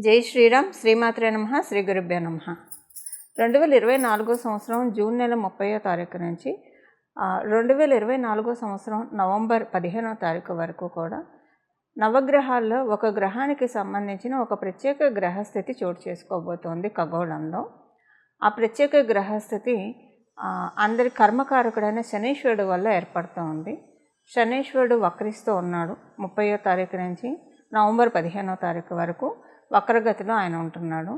జై శ్రీరామ్. శ్రీమాత్రే నమః. శ్రీ గురుభ్యో నమః. 2024 సంవత్సరం జూన్ నెల 30వ తారీఖు నుంచి 2024 సంవత్సరం నవంబర్ 15వ తారీఖు వరకు కూడా నవగ్రహాల్లో ఒక గ్రహానికి సంబంధించిన ఒక ప్రత్యేక గ్రహస్థితి చోటు చేసుకోబోతోంది ఖగోళంలో. ఆ ప్రత్యేక గ్రహస్థితి అందరి కర్మకారకుడైన శనీశ్వరుడు వల్ల ఏర్పడుతోంది. శనీశ్వరుడు వక్రిస్తూ ఉన్నాడు. 30వ తారీఖు నుంచి నవంబర్ 15వ తారీఖు వరకు వక్రగతిలో ఆయన ఉంటున్నాడు.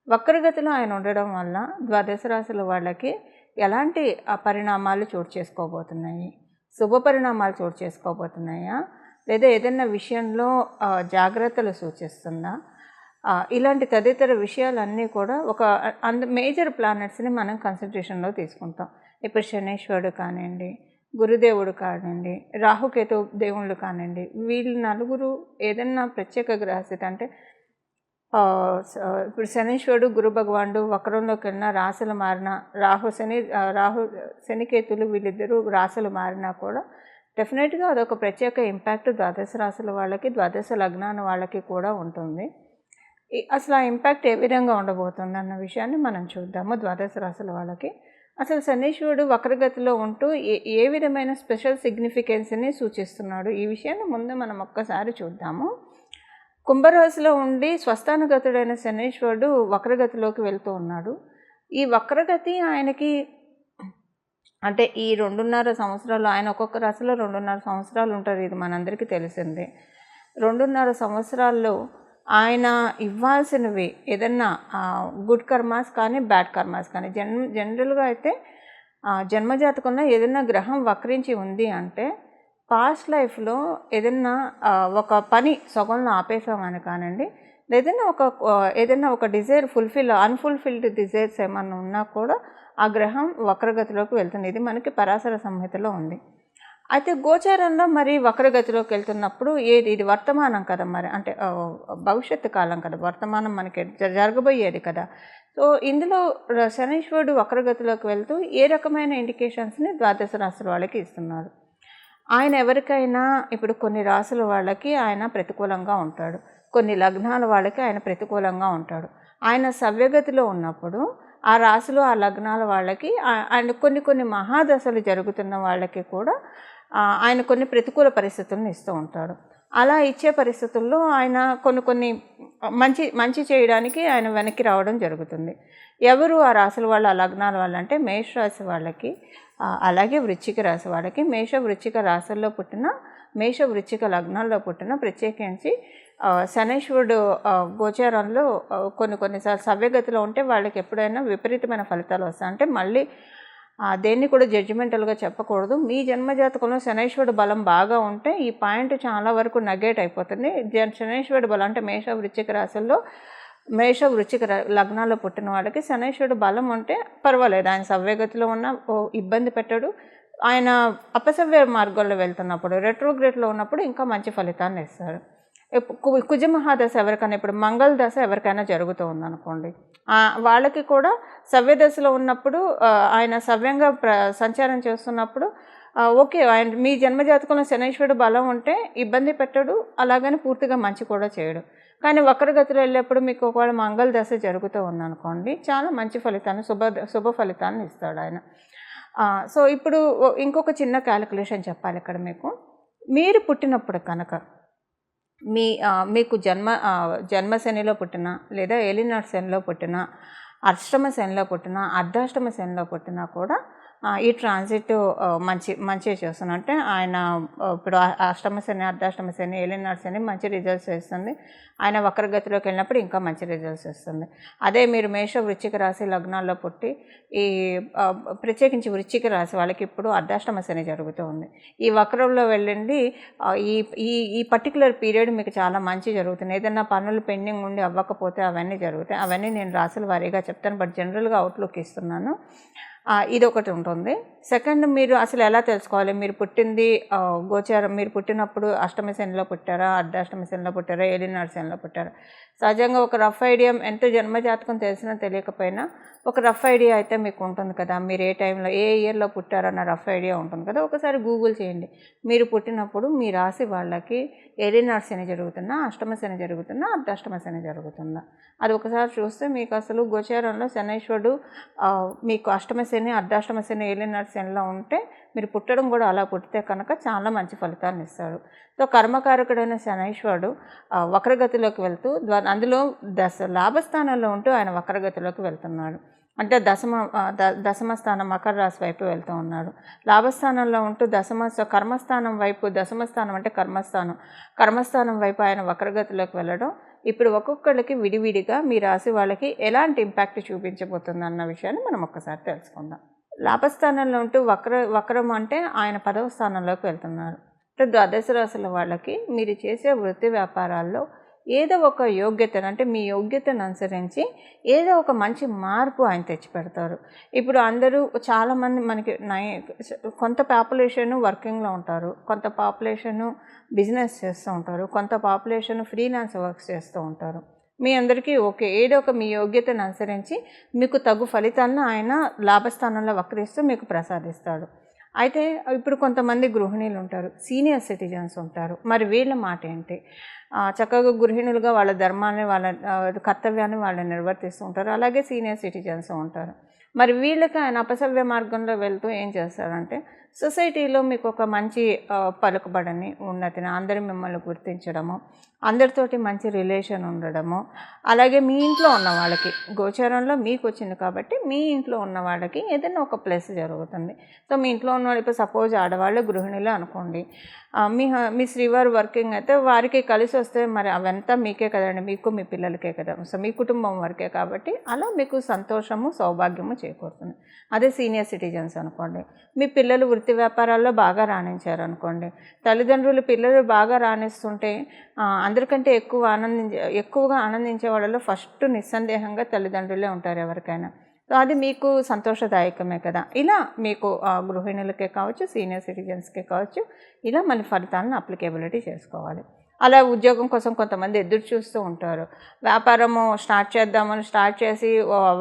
వక్రగతిలో ఆయన ఉండడం వల్ల ద్వాదశ రాశుల వాళ్ళకి ఎలాంటి పరిణామాలు చోటు చేసుకోబోతున్నాయి? శుభ పరిణామాలు చోటు చేసుకోబోతున్నాయా, లేదా ఏదైనా విషయంలో జాగ్రత్తలు సూచిస్తుందా? ఇలాంటి తదితర విషయాలన్నీ కూడా ఒక మేజర్ ప్లానెట్స్ని మనం కన్సిడరేషన్లో తీసుకుంటాం. ఇప్పుడు శనీశ్వరుడు కానివ్వండి, గురుదేవుడు కానివ్వండి, రాహుకేతు దేవుళ్ళు కానివ్వండి, వీళ్ళు నలుగురు ఏదన్నా ప్రత్యేక గ్రహస్థితి అంటే ఇప్పుడు శనీశ్వరుడు గురు భగవానుడు వక్రంలోకి వెళ్ళిన రాశులు మారిన రాహు శనికేతులు వీళ్ళిద్దరూ రాశులు మారినా కూడా డెఫినెట్గా అదొక ప్రత్యేక ఇంపాక్ట్ ద్వాదశ రాశుల వాళ్ళకి, ద్వాదశ లగ్నాల వాళ్ళకి కూడా ఉంటుంది. అసలు ఆ ఇంపాక్ట్ ఏ విధంగా ఉండబోతుంది అన్న విషయాన్ని మనం చూద్దాము. ద్వాదశ రాశుల వాళ్ళకి అసలు శనీశ్వరుడు వక్రగతిలో ఉంటూ ఏ విధమైన స్పెషల్ సిగ్నిఫికెన్స్ని సూచిస్తున్నాడు, ఈ విషయాన్ని ముందు మనం ఒక్కసారి చూద్దాము. కుంభరాశిలో ఉండి స్వస్థానగతుడైన శనీశ్వరుడు వక్రగతిలోకి వెళ్తూ ఉన్నాడు. ఈ వక్రగతి ఆయనకి అంటే ఈ 2.5 సంవత్సరాలు, ఆయన ఒక్కొక్క రాశిలో 2.5 సంవత్సరాలు ఉంటారు, ఇది మనందరికీ తెలిసిందే. 2.5 సంవత్సరాల్లో ఆయన ఇవ్వాల్సినవి ఏదన్నా గుడ్ కర్మాస్ కానీ బ్యాడ్ కర్మాస్ కానీ జనరల్గా అయితే జన్మజాతకంలో ఏదైనా గ్రహం వక్రించి ఉంది అంటే పాస్ట్ లైఫ్లో ఏదైనా ఒక పని సగంలో ఆపేసామని కానివ్వండి, ఏదైనా ఒక డిజైర్ అన్ఫుల్ఫిల్డ్ డిజైర్స్ ఏమన్నా ఉన్నా కూడా ఆ గ్రహం వక్రగతిలోకి వెళ్తుంది. ఇది మనకి పరాశర సంహితలో ఉంది. అయితే గోచారంలో మరి వక్రగతిలోకి వెళ్తున్నప్పుడు ఇది వర్తమానం కదా, మరి అంటే భవిష్యత్తు కాలం కదా, వర్తమానం మనకి జరగబోయేది కదా. సో ఇందులో శనీశ్వరుడు వక్రగతిలోకి వెళ్తూ ఏ రకమైన ఇండికేషన్స్ని ద్వాదశ రాశుల వాళ్ళకి ఇస్తున్నారు? ఆయన ఎవరికైనా ఇప్పుడు కొన్ని రాశుల వాళ్ళకి ఆయన ప్రతికూలంగా ఉంటాడు, కొన్ని లగ్నాల వాళ్ళకి ఆయన ప్రతికూలంగా ఉంటాడు. ఆయన సవ్యగతిలో ఉన్నప్పుడు ఆ రాశులు ఆ లగ్నాల వాళ్ళకి ఆయన కొన్ని మహాదశలు జరుగుతున్న వాళ్ళకి కూడా ఆయన కొన్ని ప్రతికూల పరిస్థితులను ఇస్తూ ఉంటాడు. అలా ఇచ్చే పరిస్థితుల్లో ఆయన కొన్ని మంచి చేయడానికి ఆయన వెనక్కి రావడం జరుగుతుంది. ఎవరు ఆ రాశుల వాళ్ళు, ఆ లగ్నాల వాళ్ళు అంటే మేషరాశి వాళ్ళకి, అలాగే వృశ్చిక రాశి వాళ్ళకి. వృశ్చిక రాశుల్లో పుట్టిన, వృశ్చిక లగ్నాల్లో పుట్టిన, ప్రత్యేకించి శనీశ్వరుడు గోచారంలో కొన్నిసార్లు సవ్యగతిలో ఉంటే వాళ్ళకి ఎప్పుడైనా విపరీతమైన ఫలితాలు వస్తాయి. అంటే మళ్ళీ దేన్ని కూడా జడ్జిమెంటల్గా చెప్పకూడదు. మీ జన్మజాతకంలో శనీశ్వరుడు బలం బాగా ఉంటే ఈ పాయింట్ చాలా వరకు నెగేట్ అయిపోతుంది. శనీశ్వరుడు బలం అంటే వృశ్చిక రాశుల్లో వృశ్చిక లగ్నాల్లో పుట్టిన వాళ్ళకి శనీశ్వరుడు బలం ఉంటే పర్వాలేదు, ఆయన సవ్యగతిలో ఉన్న ఇబ్బంది పెట్టాడు. ఆయన అపసవ్య మార్గంలో వెళ్తున్నప్పుడు, రెట్రోగ్రేడ్లో ఉన్నప్పుడు ఇంకా మంచి ఫలితాన్ని ఇస్తాడు. కుజమహాదశ ఎవరికైనా, ఇప్పుడు మంగళ దశ ఎవరికైనా జరుగుతూ ఉందనుకోండి, వాళ్ళకి కూడా సవ్యదశలో ఉన్నప్పుడు ఆయన సవ్యంగా సంచారం చేస్తున్నప్పుడు ఓకే, ఆయన మీ జన్మజాతకంలో శనీశ్వరుడు బలం ఉంటే ఇబ్బంది పెట్టడు, అలాగని పూర్తిగా మంచి కూడా చేయడు. కానీ వక్రగతిలో వెళ్ళేప్పుడు మీకు ఒకవేళ మంగళ దశ జరుగుతూ ఉందనుకోండి, చాలా మంచి ఫలితాన్ని, శుభ ఫలితాన్ని ఇస్తాడు ఆయన. సో ఇప్పుడు ఇంకొక చిన్న క్యాలిక్యులేషన్ చెప్పాలి ఇక్కడ మీకు. మీరు పుట్టినప్పుడు కనుక మీకు జన్మ శనిలో పుట్టిన, లేదా ఏలినాటి శనిలో పుట్టిన, అష్టమ శనిలో పుట్టిన, అర్ధాష్టమ శనిలో పుట్టినా కూడా ఈ ట్రాన్సిట్ మంచి చేస్తుంది. అంటే ఆయన ఇప్పుడు అష్టమ శని, అర్ధాష్టమ శని, ఏలినాటి శని మంచి రిజల్ట్స్ ఇస్తుంది. ఆయన వక్రగతిలోకి వెళ్ళినప్పుడు ఇంకా మంచి రిజల్ట్స్ ఇస్తుంది. అదే మీరు వృశ్చిక రాశి లగ్నాల్లో పుట్టి ప్రత్యేకించి వృశ్చిక రాశి వాళ్ళకి ఇప్పుడు అర్ధాష్టమ శని జరుగుతూ ఉంది. ఈ వక్రంలో వెళ్ళండి, ఈ పర్టికులర్ పీరియడ్ మీకు చాలా మంచి జరుగుతుంది. ఏదైనా పనులు పెండింగ్ ఉండి అవ్వకపోతే అవన్నీ జరుగుతాయి. అవన్నీ నేను రాశుల వారీగా చెప్తాను, బట్ జనరల్గా అవుట్లుక్ ఇస్తున్నాను. ఇదొకటి ఉంటుంది. సెకండ్, మీరు అసలు ఎలా తెలుసుకోవాలి మీరు పుట్టింది గోచారం, మీరు పుట్టినప్పుడు అష్టమ శనిలో పుట్టారా, అర్ధాష్టమ శనిలో పుట్టారా, ఏలినాటి శనిలో పుట్టారా? సహజంగా ఒక రఫ్ ఐడియా, ఎంత జన్మజాతకం తెలిసినా తెలియకపోయినా ఒక రఫ్ ఐడియా అయితే మీకు ఉంటుంది కదా, మీరు ఏ టైంలో ఏ ఇయర్లో పుట్టారన్న రఫ్ ఐడియా ఉంటుంది కదా. ఒకసారి గూగుల్ చేయండి. మీరు పుట్టినప్పుడు మీ రాశి వాళ్ళకి ఏలినాటి శని జరుగుతున్నా, అష్టమ శని జరుగుతున్నా, అర్ధాష్టమ శని జరుగుతుందా, అది ఒకసారి చూస్తే మీకు అసలు గోచారంలో శనైశ్వరుడు మీకు అష్టమ శని, అర్ధాష్టమ శని, ఏలినాటి శనిలో ఉంటే మీరు పుట్టడం కూడా అలా పుట్టితే కనుక చాలా మంచి ఫలితాన్ని ఇస్తాడు. సో కర్మకారకుడైన శనైశ్వరుడు వక్రగతిలోకి వెళ్తూ అందులో లాభస్థానంలో ఉంటూ ఆయన వక్రగతిలోకి వెళ్తున్నాడు. అంటే దశమ స్థానం మకర రాశి వైపు వెళ్తూ ఉన్నాడు. లాభస్థానంలో ఉంటూ కర్మస్థానం వైపు, దశమ స్థానం అంటే కర్మస్థానం వైపు ఆయన వక్రగతిలోకి వెళ్ళడం ఇప్పుడు ఒక్కొక్కళ్ళకి విడివిడిగా మీ రాశి వాళ్ళకి ఎలాంటి ఇంపాక్ట్ చూపించబోతుంది అన్న విషయాన్ని మనం ఒక్కసారి తెలుసుకుందాం. లాభస్థానంలో ఉంటూ వక్రం అంటే ఆయన 10వ స్థానంలోకి వెళ్తున్నారు. అంటే ద్వాదశ రాశుల వాళ్ళకి మీరు చేసే వృత్తి వ్యాపారాల్లో ఏదో ఒక యోగ్యతను, అంటే మీ యోగ్యతను అనుసరించి ఏదో ఒక మంచి మార్పు ఆయన తెచ్చిపెడతారు. ఇప్పుడు అందరూ చాలామంది మనకి కొంత పాపులేషను వర్కింగ్లో ఉంటారు, కొంత పాపులేషను బిజినెస్ చేస్తూ ఉంటారు, కొంత పాపులేషన్ ఫ్రీలాన్స్ వర్క్స్ చేస్తూ ఉంటారు. మీ అందరికీ ఓకే, ఏదో ఒక మీ యోగ్యతను అనుసరించి మీకు తగు ఫలితాలను ఆయన లాభస్థానంలో వక్రిస్తూ మీకు ప్రసాదిస్తాడు. అయితే ఇప్పుడు కొంతమంది గృహిణీలు ఉంటారు, సీనియర్ సిటిజన్స్ ఉంటారు. మరి వీళ్ళ మాట ఏంటి? చక్కగా గృహిణులుగా వాళ్ళ ధర్మాన్ని, వాళ్ళ కర్తవ్యాన్ని వాళ్ళు నిర్వర్తిస్తూ ఉంటారు. అలాగే సీనియర్ సిటిజన్స్ ఉంటారు. మరి వీళ్ళకి ఆయన అపసవ్య మార్గంలో వెళ్తూ ఏం చేస్తారంటే, సొసైటీలో మీకు ఒక మంచి పలుకుబడిని, ఉన్నతిని, అందరూ మిమ్మల్ని గుర్తించడము, అందరితోటి మంచి రిలేషన్ ఉండడము, అలాగే మీ ఇంట్లో ఉన్న వాళ్ళకి, గోచారంలో మీకు వచ్చింది కాబట్టి మీ ఇంట్లో ఉన్న వాళ్ళకి ఏదైనా ఒక ప్లస్ జరుగుతుంది. సో మీ ఇంట్లో ఉన్న వాళ్ళు, ఇప్పుడు సపోజ్ ఆడవాళ్ళు గృహిణులు అనుకోండి, మీ శ్రీవారు వర్కింగ్ అయితే వారికి కలిసి వస్తే మరి అవంతా మీకే కదండి, మీకు మీ పిల్లలకే కదా, సో మీ కుటుంబం వరకే కాబట్టి అలా మీకు సంతోషము, సౌభాగ్యము చేకూరుతుంది. అదే సీనియర్ సిటిజన్స్ అనుకోండి, మీ పిల్లలు వృత్తి వ్యాపారాల్లో బాగా రాణించారు అనుకోండి, తల్లిదండ్రులు పిల్లలు బాగా రాణిస్తుంటే అందరికంటే ఎక్కువగా ఆనందించే వాళ్ళలో ఫస్ట్ నిస్సందేహంగా తల్లిదండ్రులే ఉంటారు ఎవరికైనా. సో అది మీకు సంతోషదాయకమే కదా. ఇలా మీకు గృహిణులకే కావచ్చు, సీనియర్ సిటిజన్స్కే కావచ్చు, ఇలా మన ఫలితాలను అప్లికేబిలిటీ చేసుకోవాలి. అలా ఉద్యోగం కోసం కొంతమంది ఎదురు చూస్తూ ఉంటారు. వ్యాపారము స్టార్ట్ చేసి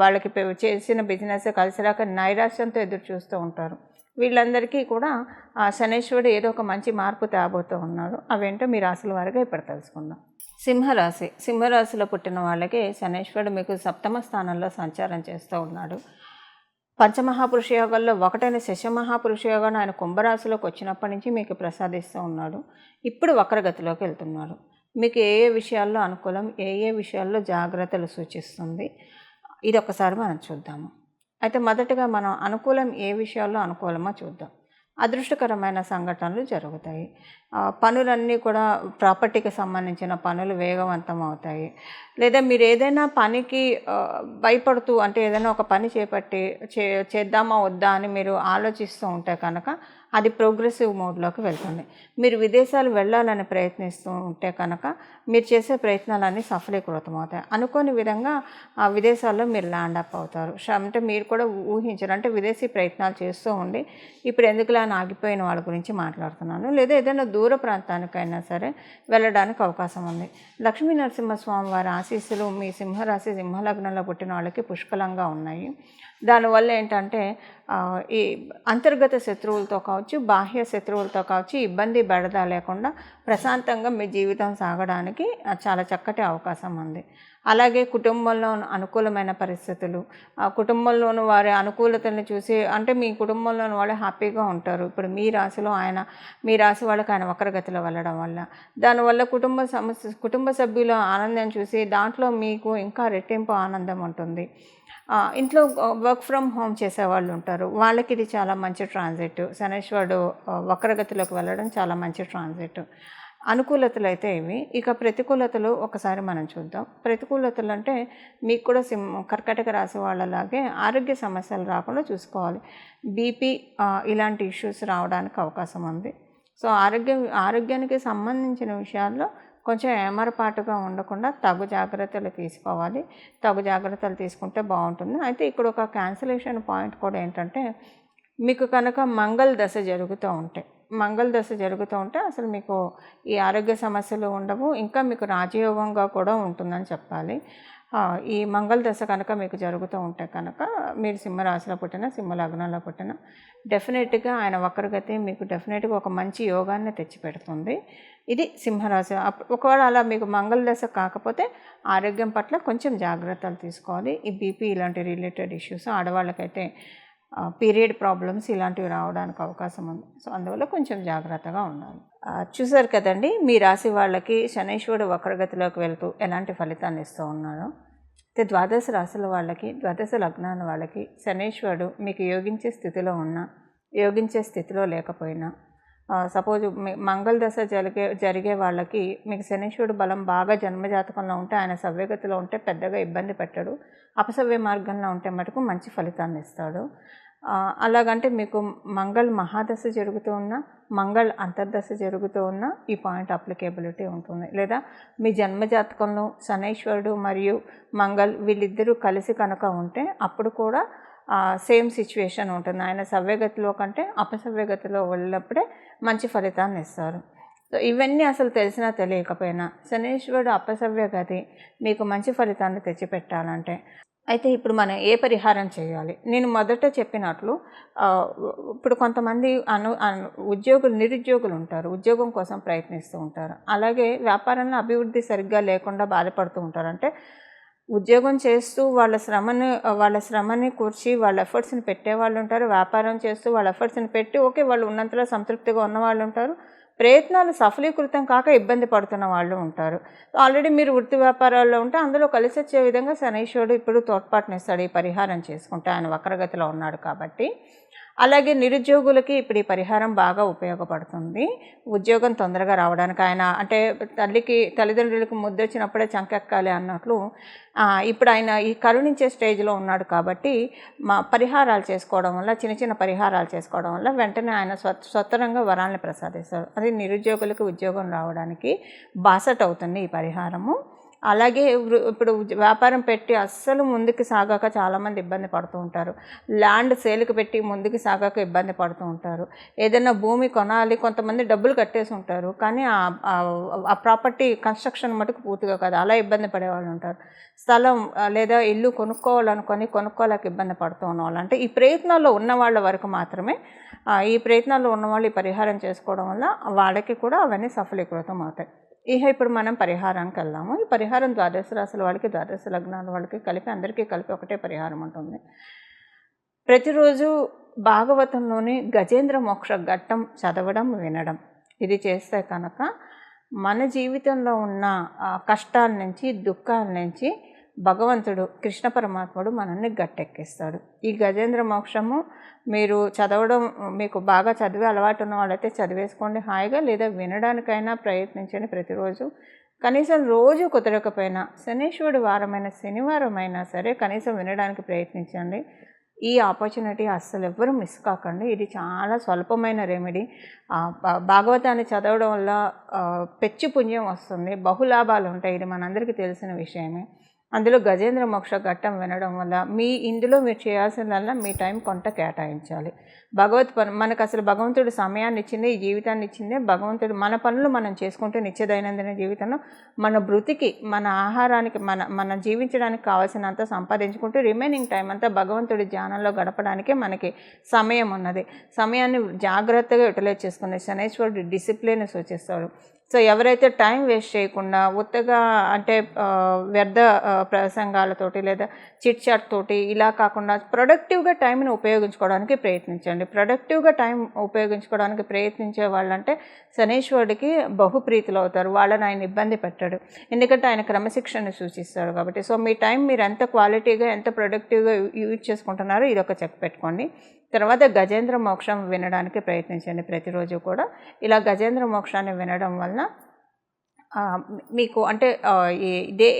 వాళ్ళకి చేసిన బిజినెస్ కలిసిరాక నైరాశ్యంతో ఎదురు చూస్తూ ఉంటారు. వీళ్ళందరికీ కూడా శనైశ్వరుడు ఏదో ఒక మంచి మార్పు తేబోతూ ఉన్నాడు. అవేంటో మీ రాశుల వారిగా ఇప్పుడు తెలుసుకుందాం. సింహరాశిలో పుట్టిన వాళ్ళకి శనైశ్వరుడు మీకు 7వ స్థానంలో సంచారం చేస్తూ ఉన్నాడు. పంచమహాపురుష యోగాల్లో ఒకటైన శశమహాపురుష యోగాన్ని ఆయన కుంభరాశిలోకి వచ్చినప్పటి నుంచి మీకు ప్రసాదిస్తూ ఉన్నాడు. ఇప్పుడు వక్రగతిలోకి వెళ్తున్నాడు. మీకు ఏ విషయాల్లో అనుకూలం, ఏ విషయాల్లో జాగ్రత్తలు సూచిస్తుంది, ఇది ఒకసారి మనం చూద్దాము. అయితే మొదటగా మనం అనుకూలం ఏ విషయాల్లో అనుకూలమో చూద్దాం. అదృష్టకరమైన సంఘటనలు జరుగుతాయి. పనులన్నీ కూడా ప్రాపర్టీకి సంబంధించిన పనులు వేగవంతం అవుతాయి. లేదా మీరు ఏదైనా పనికి భయపడుతూ, అంటే ఏదైనా ఒక పని చేద్దామా వద్దా అని మీరు ఆలోచిస్తూ ఉంటే కనుక అది ప్రోగ్రెసివ్ మోడ్లోకి వెళ్తుంది. మీరు విదేశాలు వెళ్ళాలని ప్రయత్నిస్తూ ఉంటే కనుక మీరు చేసే ప్రయత్నాలన్నీ సఫలీకృతం అవుతాయి. అనుకోని విధంగా విదేశాల్లో మీరు ల్యాండ్ అప్ అవుతారు. అంటే మీరు కూడా ఊహించరు, అంటే విదేశీ ప్రయత్నాలు చేస్తూ ఉండి ఇప్పుడు ఎందుకులా అని ఆగిపోయిన వాళ్ళ గురించి మాట్లాడుతున్నాను. లేదా ఏదైనా దూర ప్రాంతానికైనా సరే వెళ్ళడానికి అవకాశం ఉంది. లక్ష్మీ నరసింహస్వామి వారి ఆశీస్సులు మీ సింహరాశి, సింహలగ్నంలో పుట్టిన వాళ్ళకి పుష్కలంగా ఉన్నాయి. దానివల్ల ఏంటంటే ఈ అంతర్గత శత్రువులతో కావచ్చు, బాహ్య శత్రువులతో కావచ్చు ఇబ్బంది బెడద లేకుండా ప్రశాంతంగా మీ జీవితం సాగడానికి చాలా చక్కటి అవకాశం ఉంది. అలాగే కుటుంబంలో అనుకూలమైన పరిస్థితులు, కుటుంబంలోని వారి అనుకూలతల్ని చూసి, అంటే మీ కుటుంబంలోని వాళ్ళు హ్యాపీగా ఉంటారు. ఇప్పుడు మీ రాశి వాళ్ళకి ఆయన వక్రగతిలో వెళ్ళడం వల్ల, దానివల్ల కుటుంబ సభ్యుల ఆనందం చూసి దాంట్లో మీకు ఇంకా రెట్టింపు ఆనందం ఉంటుంది. ఇంట్లో వర్క్ ఫ్రమ్ హోమ్ చేసేవాళ్ళు ఉంటారు, వాళ్ళకి ఇది చాలా మంచి ట్రాన్సిట్. శనైశ్వరుడు వక్రగతిలోకి వెళ్ళడం చాలా మంచి ట్రాన్సిట్. అనుకూలతలు అయితే ఇవి. ఇక ప్రతికూలతలు ఒకసారి మనం చూద్దాం. ప్రతికూలతలు అంటే మీకు కూడా కర్కాటక రాశి వాళ్ళలాగే ఆరోగ్య సమస్యలు రాకుండా చూసుకోవాలి. బీపీ ఇలాంటి ఇష్యూస్ రావడానికి అవకాశం ఉంది. సో ఆరోగ్యానికి సంబంధించిన విషయాల్లో కొంచెం ఏమరపాటుగా ఉండకుండా తగు జాగ్రత్తలు తీసుకోవాలి. తగు జాగ్రత్తలు తీసుకుంటే బాగుంటుంది. అయితే ఇక్కడ ఒక క్యాన్సిలేషన్ పాయింట్ కూడా ఏంటంటే, మీకు కనుక మంగళ దశ జరుగుతూ ఉంటే అసలు మీకు ఈ ఆరోగ్య సమస్యలు ఉండవు. ఇంకా మీకు రాజయోగంగా కూడా ఉంటుందని చెప్పాలి. ఈ మంగళ దశ కనుక మీకు జరుగుతూ ఉంటే కనుక మీరు సింహరాశిలో పుట్టిన, సింహ లగ్నంలో పుట్టిన డెఫినెట్గా ఆయన వక్రగతి మీకు డెఫినెట్గా ఒక మంచి యోగాన్ని తెచ్చిపెడుతుంది. ఇది సింహరాశి. ఒకవేళ అలా మీకు మంగళ దశ కాకపోతే ఆరోగ్యం పట్ల కొంచెం జాగ్రత్తలు తీసుకోవాలి. ఈ బీపీ ఇలాంటి రిలేటెడ్ ఇష్యూస్, ఆడవాళ్ళకైతే పీరియడ్ ప్రాబ్లమ్స్ ఇలాంటివి రావడానికి అవకాశం ఉంది. సో అందువల్ల కొంచెం జాగ్రత్తగా ఉండాలి. చూసారు కదండి, మీ రాశి వాళ్ళకి శనీశ్వరుడు వక్రగతిలోకి వెళ్తూ ఎలాంటి ఫలితాన్ని ఇస్తూ ఉన్నారో. అయితే ద్వాదశ రాశుల వాళ్ళకి, ద్వాదశ లగ్నాల వాళ్ళకి శనీశ్వరుడు మీకు యోగించే స్థితిలో ఉన్నా, యోగించే స్థితిలో లేకపోయినా, సపోజ్ మంగళ దశ జరిగే వాళ్ళకి మీకు శనీశ్వరుడు బలం బాగా జన్మజాతకంలో ఉంటే, ఆయన సవ్యగతిలో ఉంటే పెద్దగా ఇబ్బంది పెట్టడు. అపసవ్య మార్గంలో ఉంటే మటుకు మంచి ఫలితాన్ని ఇస్తాడు. అలాగంటే మీకు మంగళ మహాదశ జరుగుతూ ఉన్నా, మంగళ అంతర్దశ జరుగుతూ ఉన్నా ఈ పాయింట్ అప్లికేబిలిటీ ఉంటుంది. లేదా మీ జన్మజాతకంలో శనీశ్వరుడు మరియు మంగళ వీళ్ళిద్దరూ కలిసి కనుక ఉంటే అప్పుడు కూడా సేమ్ సిచ్యువేషన్ ఉంటుంది. ఆయన సవ్యగతిలో కంటే అపసవ్యగతిలో వెళ్ళినప్పుడే మంచి ఫలితాన్ని ఇస్తారు. సో ఇవన్నీ అసలు తెలిసినా తెలియకపోయినా శనీశ్వరుడు అపసవ్య గతి మీకు మంచి ఫలితాన్ని తెచ్చిపెట్టాలంటే అయితే ఇప్పుడు మనం ఏ పరిహారం చేయాలి? నేను మొదట చెప్పినట్లు ఇప్పుడు కొంతమంది నిరుద్యోగులు ఉంటారు, ఉద్యోగం కోసం ప్రయత్నిస్తూ ఉంటారు. అలాగే వ్యాపారంలో అభివృద్ధి సరిగ్గా లేకుండా బాధపడుతూ ఉంటారు. అంటే ఉద్యోగం చేస్తూ వాళ్ళ శ్రమని కూర్చి వాళ్ళ ఎఫర్ట్స్ని పెట్టేవాళ్ళు ఉంటారు. వ్యాపారం చేస్తూ వాళ్ళ ఎఫర్ట్స్ని పెట్టి ఓకే వాళ్ళు ఉన్నంతలో సంతృప్తిగా ఉన్నవాళ్ళు ఉంటారు. ప్రయత్నాలు సఫలీకృతం కాక ఇబ్బంది పడుతున్న వాళ్ళు ఉంటారు. ఆల్రెడీ మీరు వృత్తి వ్యాపారాల్లో ఉంటే అందులో కలిసి వచ్చే విధంగా శనీశ్వరుడు ఇప్పుడు తోడ్పాటునిస్తాడు ఈ పరిహారం చేసుకుంటే, ఆయన వక్రగతిలో ఉన్నాడు కాబట్టి. అలాగే నిరుద్యోగులకి ఇప్పుడు ఈ పరిహారం బాగా ఉపయోగపడుతుంది ఉద్యోగం తొందరగా రావడానికి. ఆయన అంటే తల్లిదండ్రులకు ముద్దొచ్చినప్పుడే చంకెక్కాలి అన్నట్లు ఇప్పుడు ఆయన ఈ కరుణించే స్టేజ్లో ఉన్నాడు కాబట్టి పరిహారాలు చేసుకోవడం వల్ల, చిన్న చిన్న పరిహారాలు చేసుకోవడం వల్ల వెంటనే ఆయన స్వతరంగా వరాలను ప్రసాదిస్తాడు. అది నిరుద్యోగులకు ఉద్యోగం రావడానికి బాసట అవుతుంది ఈ పరిహారము. అలాగే ఇప్పుడు వ్యాపారం పెట్టి అస్సలు ముందుకు సాగాక చాలామంది ఇబ్బంది పడుతూ ఉంటారు. ల్యాండ్ సేల్కి పెట్టి ముందుకు సాగాక ఇబ్బంది పడుతూ ఉంటారు. ఏదైనా భూమి కొనాలి, కొంతమంది డబ్బులు కట్టేసి ఉంటారు కానీ ఆ ప్రాపర్టీ కన్స్ట్రక్షన్ మటుకు పూర్తిగా కాదు, అలా ఇబ్బంది పడేవాళ్ళు ఉంటారు. స్థలం లేదా ఇల్లు కొనుక్కోలేక ఇబ్బంది పడుతూ ఉన్నవాళ్ళు, అంటే ఈ ప్రయత్నాల్లో ఉన్న వాళ్ళ వరకు మాత్రమే ఈ ప్రయత్నాల్లో ఉన్నవాళ్ళు ఈ పరిహారం చేసుకోవడం వల్ల వాళ్ళకి కూడా అవన్నీ సఫలీకృతం అవుతాయి. ఇప్పుడు మనం పరిహారానికి వెళ్దాము. ఈ పరిహారం ద్వాదశ రాశుల వాళ్ళకి, ద్వాదశ లగ్నాల వాళ్ళకి కలిపి అందరికీ కలిపి ఒకటే పరిహారం ఉంటుంది. ప్రతిరోజు భాగవతంలోని గజేంద్ర మోక్ష ఘట్టం చదవడం, వినడం ఇది చేస్తే కనుక మన జీవితంలో ఉన్న కష్టాల నుంచి, దుఃఖాల నుంచి భగవంతుడు కృష్ణ పరమాత్ముడు మనల్ని గట్టెక్కిస్తాడు. ఈ గజేంద్ర మోక్షము మీరు చదవడం, మీకు బాగా చదివే అలవాటు ఉన్న వాళ్ళైతే చదివేసుకోండి హాయిగా, లేదా వినడానికైనా ప్రయత్నించండి ప్రతిరోజు. కనీసం రోజు కుదరకపోయినా శనీశ్వరుడు వారమైన శనివారం అయినా సరే కనీసం వినడానికి ప్రయత్నించండి. ఈ ఆపర్చునిటీ అస్సలు ఎవ్వరూ మిస్ కాకండి. ఇది చాలా స్వల్పమైన రెమెడీ. భాగవతాన్ని చదవడం వల్ల పెచ్చు పుణ్యం వస్తుంది, బహులాభాలు ఉంటాయి, ఇది మనందరికీ తెలిసిన విషయమే. అందులో గజేంద్ర మోక్ష ఘట్టం వినడం వల్ల ఇందులో మీరు చేయాల్సిందల్లా మీ టైం కొంత కేటాయించాలి. మనకు అసలు భగవంతుడు సమయాన్ని ఇచ్చింది, ఈ జీవితాన్ని ఇచ్చిందే భగవంతుడు. మన పనులు మనం చేసుకుంటే నిత్య దైనందిన జీవితంలో మన బ్రతికి, మన ఆహారానికి, మన జీవించడానికి కావాల్సినంత సంపాదించుకుంటూ రిమైనింగ్ టైం అంతా భగవంతుడి ధ్యానంలో గడపడానికే మనకి సమయం ఉన్నది. సమయాన్ని జాగ్రత్తగా యూటిలైజ్ చేసుకునే శనీశ్వరుడు డిసిప్లిన్ సూచిస్తాడు. సో ఎవరైతే టైం వేస్ట్ చేయకుండా ఉత్తగా అంటే వ్యర్థ ప్రసంగాలతోటి లేదా చిట్ చాట్ తోటి ఇలా కాకుండా ప్రొడక్టివ్గా టైంని ఉపయోగించుకోవడానికి ప్రయత్నించండి. ప్రొడక్టివ్గా టైం ఉపయోగించుకోవడానికి ప్రయత్నించే వాళ్ళంటే శనీశ్వరుడికి బహుప్రీతులు అవుతారు. వాళ్ళని ఆయన ఇబ్బంది పెట్టాడు, ఎందుకంటే ఆయన క్రమశిక్షణని సూచిస్తాడు కాబట్టి. సో మీ టైం మీరు ఎంత క్వాలిటీగా, ఎంత ప్రొడక్టివ్గా యూజ్ చేసుకుంటున్నారో ఇది ఒక చెక్ పెట్టుకోండి. తర్వాత గజేంద్ర మోక్షం వినడానికి ప్రయత్నించండి ప్రతిరోజు కూడా. ఇలా గజేంద్ర మోక్షాన్ని వినడం వలన మీకు అంటే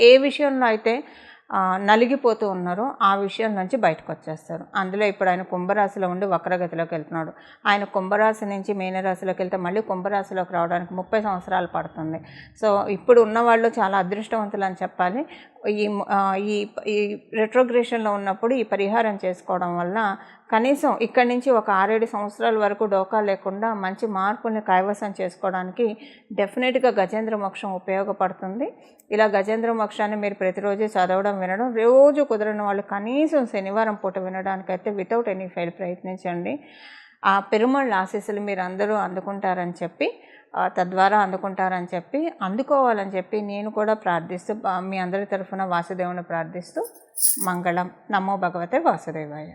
ఏ విషయంలో అయితే నలిగిపోతూ ఉన్నారో ఆ విషయం నుంచి బయటకు వచ్చేస్తారు. అందులో ఇప్పుడు ఆయన కుంభరాశిలో ఉండి వక్రగతిలోకి వెళ్తున్నాడు. ఆయన కుంభరాశి నుంచి మీనరాశిలోకి వెళ్తే మళ్ళీ కుంభరాశిలోకి రావడానికి 30 సంవత్సరాలు పడుతుంది. సో ఇప్పుడు ఉన్నవాళ్ళు చాలా అదృష్టవంతులు అని చెప్పాలి. ఈ ఈ రెట్రోగ్రేషన్లో ఉన్నప్పుడు ఈ పరిహారం చేసుకోవడం వల్ల కనీసం ఇక్కడి నుంచి ఒక 6-7 సంవత్సరాల వరకు డోకా లేకుండా మంచి మార్పుల్ని కైవసం చేసుకోవడానికి డెఫినెట్గా గజేంద్ర మోక్షం ఉపయోగపడుతుంది. ఇలా గజేంద్ర మోక్షాన్ని మీరు ప్రతిరోజు చదవడం వినడం, రోజు కుదరని వాళ్ళు కనీసం శనివారం పూట వినడానికైతే వితౌట్ ఎనీ ఫెయిల్ ప్రయత్నించండి. ఆ పెరుమాళ్ళ ఆశీస్సులు మీరు అందరూ అందుకుంటారని చెప్పి, తద్వారా అందుకుంటారని చెప్పి, అందుకోవాలని చెప్పి నేను కూడా ప్రార్థిస్తూ, మీ అందరి తరఫున వాసుదేవుని ప్రార్థిస్తూ మంగళం. నమో భగవతే వాసుదేవాయ.